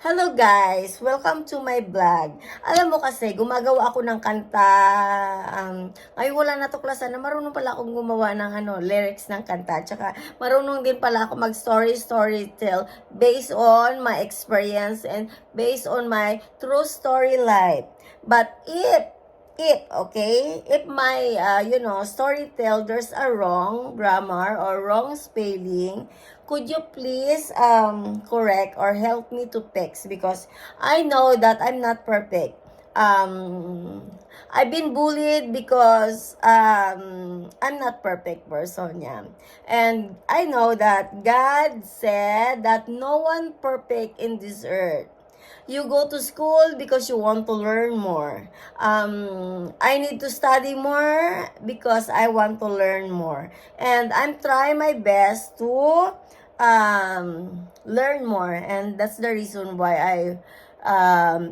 Hello guys! Welcome to my vlog. Alam mo kasi, gumagawa ako ng kanta. Ngayon wala natuklasan na marunong pala akong gumawa ng lyrics ng kanta. Tsaka marunong din pala ako mag-story tell based on my experience and based on my true story life. But if my story tell there's a wrong grammar or wrong spelling, could you please correct or help me to fix, because I know that I'm not perfect. I've been bullied because I'm not perfect person, yeah. And I know that God said that no one perfect in this earth. You go to school because you want to learn more. I need to study more because I want to learn more. And I'm trying my best to learn more. And that's the reason why I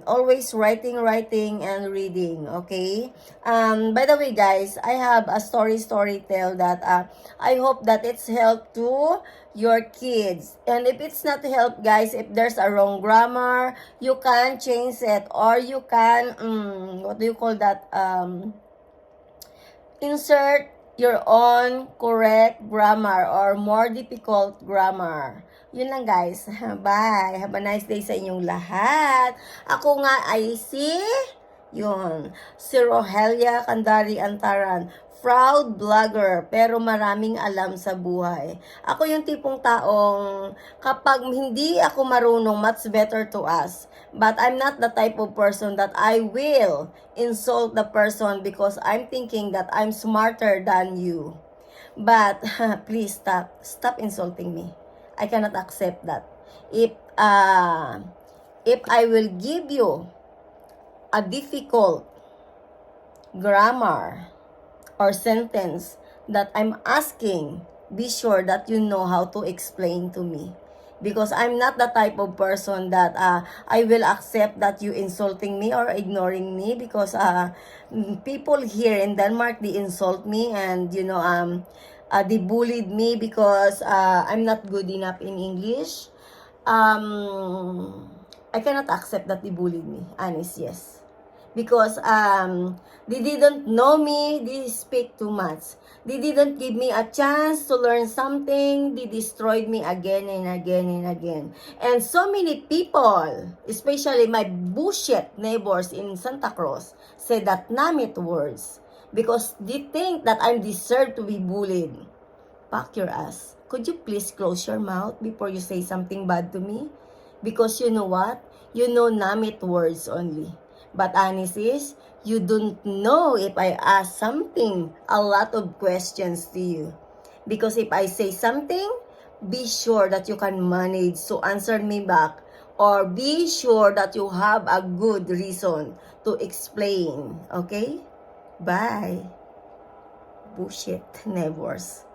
always writing and reading. Okay. By the way, guys, I have a story tell that I hope that it's help to your kids. And if it's not help, guys, if there's a wrong grammar, you can change it, or you can what do you call that, insert your own correct grammar or more difficult grammar. Yun lang, guys. Bye. Have a nice day sa inyong lahat. Ako nga ay si Rohelia Candari Antaran. Proud vlogger, pero maraming alam sa buhay. Ako yung tipong taong kapag hindi ako marunong, much better to us. But I'm not the type of person that I will insult the person because I'm thinking that I'm smarter than you. But please stop insulting me. I cannot accept that. If I will give you a difficult grammar or sentence that I'm asking, be sure that you know how to explain to me. Because I'm not the type of person that I will accept that you insulting me or ignoring me, because people here in Denmark, they insult me, and they bullied me because I'm not good enough in English. I cannot accept that they bullied me. Honest, yes. Because they didn't know me, they speak too much. They didn't give me a chance to learn something. They destroyed me again and again and again. And so many people, especially my bullshit neighbors in Santa Cruz, said that namit words because they think that I deserve to be bullied. Pack your ass. Could you please close your mouth before you say something bad to me? Because you know what? You know namit words only. But honest is, you don't know if I ask something, a lot of questions to you. Because if I say something, be sure that you can manage to answer me back. Or be sure that you have a good reason to explain. Okay? Bye. Bullshit neighbors.